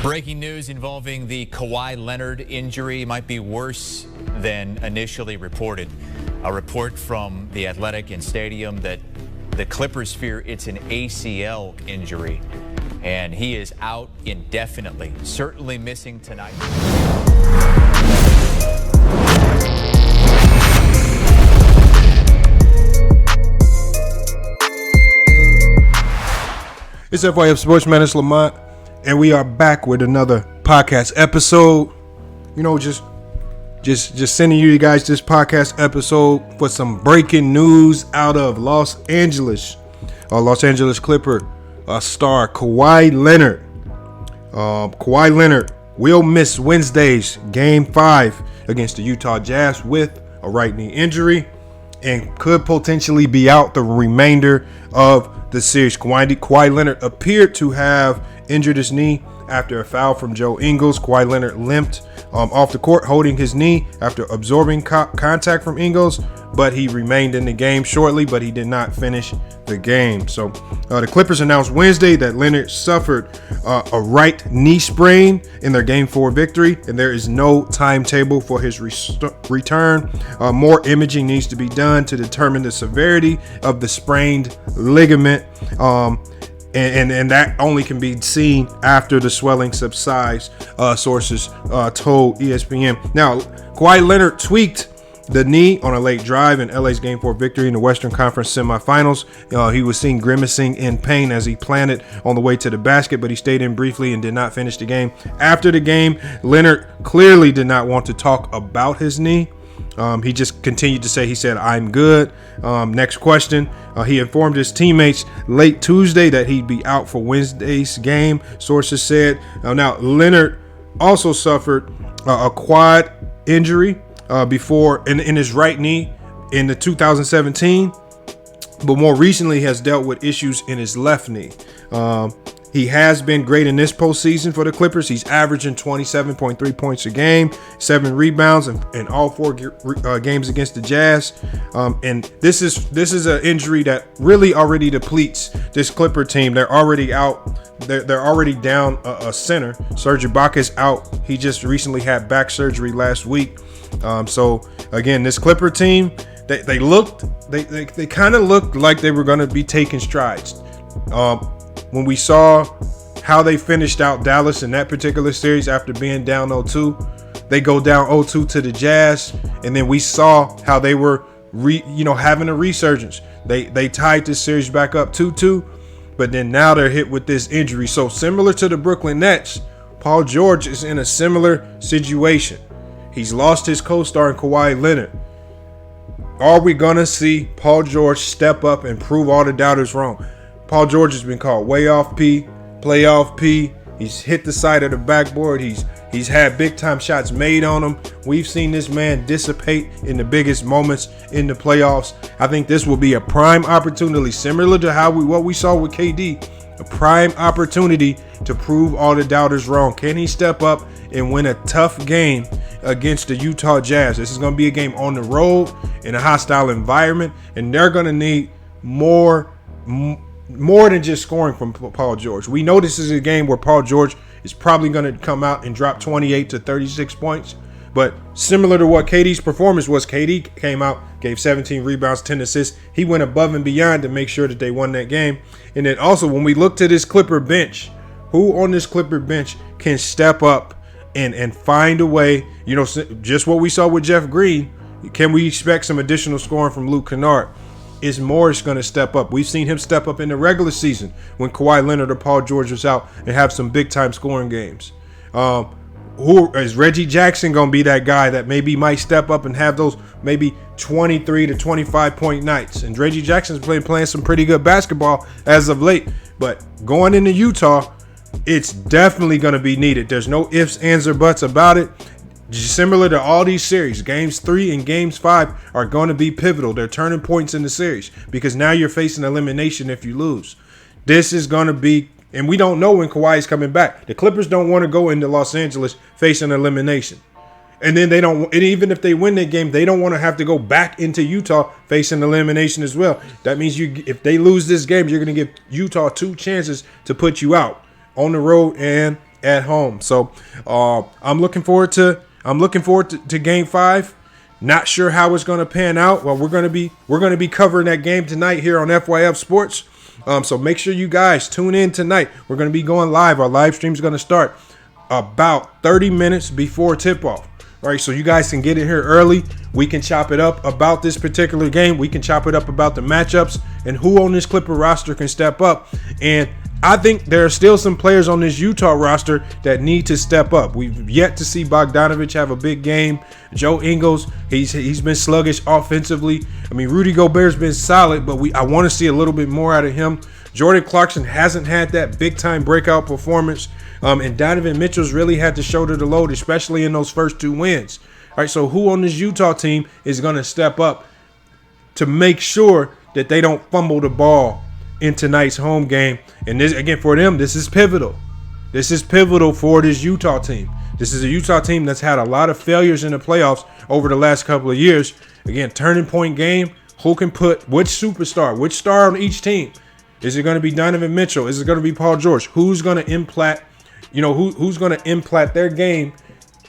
Breaking news involving the Kawhi Leonard injury might be worse than initially reported. A report from The Athletic and Stadium that the Clippers fear it's an ACL injury, and he is out indefinitely, certainly missing tonight. It's FYF Sportsman, it's Lamont, and we are back with another podcast episode. You know, just sending you guys this podcast episode for some breaking news out of Los Angeles. Los Angeles Clipper star Kawhi Leonard. Kawhi Leonard will miss Wednesday's Game 5 against the Utah Jazz with a right knee injury and could potentially be out the remainder of the series. Kawhi Leonard appeared to have injured his knee after a foul from Joe Ingles. Kawhi Leonard limped off the court holding his knee after absorbing contact from Ingles, but he remained in the game shortly, but he did not finish the game. So the Clippers announced Wednesday that Leonard suffered a right knee sprain in their Game 4 victory, and there is no timetable for his return. More imaging needs to be done to determine the severity of the sprained ligament. And that only can be seen after the swelling subsides, sources told ESPN. Now, Kawhi Leonard tweaked the knee on a late drive in LA's Game 4 victory in the Western Conference semifinals. He was seen grimacing in pain as he planted on the way to the basket, but he stayed in briefly and did not finish the game. After the game, Leonard clearly did not want to talk about his knee. He just continued to say, he said, "I'm good." Next question. He informed his teammates late Tuesday that he'd be out for Wednesday's game, sources said. Now, Leonard also suffered a quad injury before in his right knee in the 2017, but more recently has dealt with issues in his left knee. He has been great in this postseason for the Clippers. He's averaging 27.3 points a game, 7 rebounds in all 4 games against the Jazz. And this is an injury that really already depletes this Clipper team. They're already out. They're already down a center. ezBUCKETz out. He just recently had back surgery last week. So again, this Clipper team, they kind of looked like they were going to be taking strides. When we saw how they finished out Dallas in that particular series after being down 0-2, they go down 0-2 to the Jazz, and then we saw how they were having a resurgence. They tied this series back up 2-2, but then now they're hit with this injury. So similar to the Brooklyn Nets, Paul George is in a similar situation. He's lost his co-star in Kawhi Leonard. Are we gonna see Paul George step up and prove all the doubters wrong? Paul George has been called way off P, playoff P. He's hit the side of the backboard. He's had big time shots made on him. We've seen this man dissipate in the biggest moments in the playoffs. I think this will be a prime opportunity, similar to what we saw with KD, a prime opportunity to prove all the doubters wrong. Can he step up and win a tough game against the Utah Jazz? This is going to be a game on the road in a hostile environment, and they're going to need more than just scoring from Paul George. We know this is a game where Paul George is probably going to come out and drop 28 to 36 points. But similar to what KD's performance was, KD came out, gave 17 rebounds, 10 assists. He went above and beyond to make sure that they won that game. And then also, when we look to this Clipper bench, who on this Clipper bench can step up and find a way, just what we saw with Jeff Green? Can we expect some additional scoring from Luke Kennard? Is Morris going to step up? We've seen him step up in the regular season when Kawhi Leonard or Paul George was out and have some big-time scoring games. Who is Reggie Jackson going to be that guy that maybe might step up and have those maybe 23 to 25-point nights? And Reggie Jackson's playing some pretty good basketball as of late. But going into Utah, it's definitely going to be needed. There's no ifs, ands, or buts about it. Similar to all these series, games 3 and games 5 are going to be pivotal. They're turning points in the series because now you're facing elimination if you lose. This is going to be, and we don't know when Kawhi is coming back. The Clippers don't want to go into Los Angeles facing elimination. And then and even if they win that game, they don't want to have to go back into Utah facing elimination as well. That means if they lose this game, you're going to give Utah 2 chances to put you out on the road and at home. So I'm looking forward to Game 5. Not sure how it's going to pan out. Well, we're going to be covering that game tonight here on FYF Sports. So make sure you guys tune in tonight. We're going to be going live. Our live stream is going to start about 30 minutes before tip-off. All right, so you guys can get in here early. We can chop it up about this particular game. We can chop it up about the matchups and who on this Clipper roster can step up. And I think there are still some players on this Utah roster that need to step up. We've yet to see Bogdanovich have a big game. Joe Ingles, he's been sluggish offensively. I mean, Rudy Gobert's been solid, but I want to see a little bit more out of him. Jordan Clarkson hasn't had that big-time breakout performance. And Donovan Mitchell's really had to shoulder the load, especially in those first 2 wins. All right, so who on this Utah team is going to step up to make sure that they don't fumble the ball in tonight's home game? And this, again, for them, this is pivotal. This is pivotal for this Utah team. This is a Utah team that's had a lot of failures in the playoffs over the last couple of years. Again, turning point game. Who can put which superstar, which star on each team? Is it going to be Donovan Mitchell? Is it going to be Paul George? Who's going to implant? Who's going to implant their game,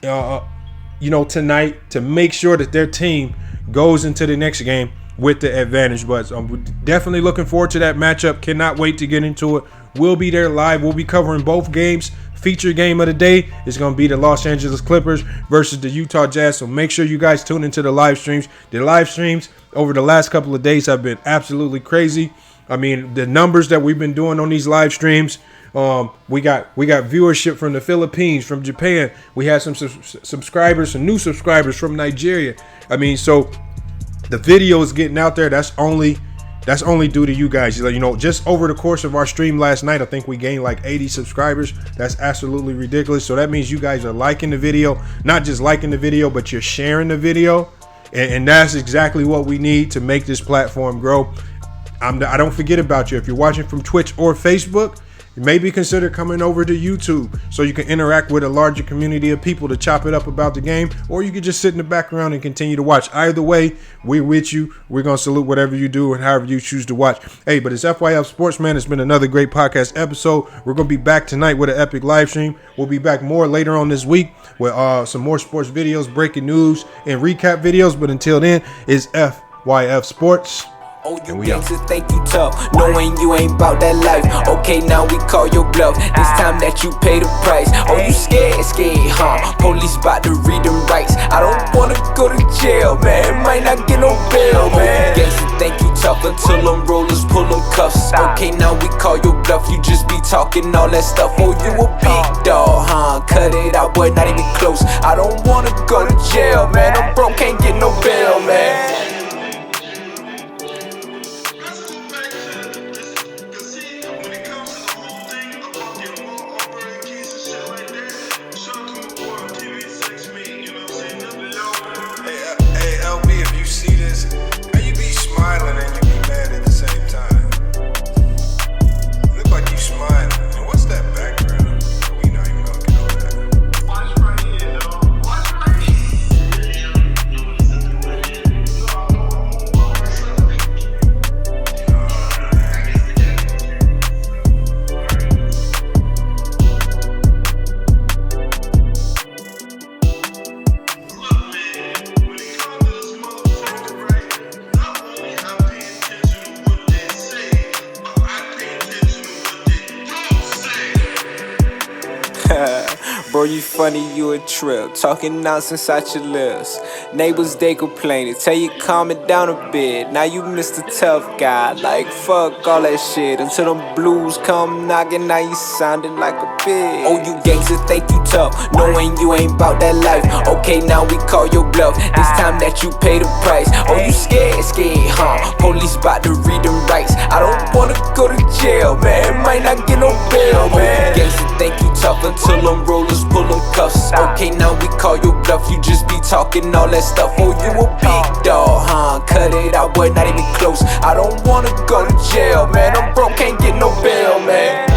tonight to make sure that their team goes into the next game with the advantage. But I'm definitely looking forward to that matchup. Cannot wait to get into it. We'll be there live. We'll be covering both games. Feature game of the day is going to be the Los Angeles Clippers versus the Utah Jazz. So make sure you guys tune into the live streams. The live streams over the last couple of days have been absolutely crazy. I mean, the numbers that we've been doing on these live streams. We got viewership from the Philippines, from Japan. We had some subscribers, some new subscribers from Nigeria. I mean, so the video is getting out there. That's only due to you guys. Just over the course of our stream last night, I think we gained like 80 subscribers. That's absolutely ridiculous. So that means you guys are liking the video, not just liking the video, but you're sharing the video. And that's exactly what we need to make this platform grow. I don't forget about you. If you're watching from Twitch or Facebook, maybe consider coming over to YouTube so you can interact with a larger community of people to chop it up about the game, or you can just sit in the background and continue to watch. Either way, we're with you. We're going to salute whatever you do and however you choose to watch. Hey, but it's FYF Sports, man. It's been another great podcast episode. We're going to be back tonight with an epic live stream. We'll be back more later on this week with some more sports videos, breaking news, and recap videos. But until then, it's FYF Sports. Oh, you gangsters think you tough, knowing you ain't about that life. Okay, now we call your bluff. This time that you pay the price. Oh, you scared, huh? Police about to read them rights. I don't wanna go to jail, man. Might not get no bail, man. You gangsters think you tough until them rollers pull them cuffs. Okay, now we call your bluff. You just be talking all that stuff. Oh, you a big dog, huh? Cut it out, boy, not even close. I don't wanna go to jail, man. I'm broke, can't get no bail, man. Bro, you funny, you a trip. Talking nonsense out your lips. Neighbors, they complaining. Tell you calm it down a bit. Now you Mr. Tough Guy. Like, fuck all that shit. Until them blues come knocking, now you sounding like a bitch. Oh, you gangsters think you tough, knowing you ain't about that life. Okay, now we call your bluff. This time that you pay the price. Oh, you scared, huh? Police about to read them rights. I don't wanna go to jail, man. Might not get no bail, man. You gangsters think you tough until them rollers pull them cuffs. Okay, now we call your bluff. You just be talking all that stuff. Oh, you a big dog, huh? Cut it out, boy, not even close. I don't wanna go to jail, man. I'm broke, can't get no bail, man.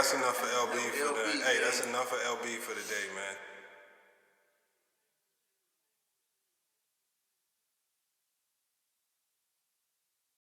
that's enough for LB for the. Hey, that's enough for LB for the day, man.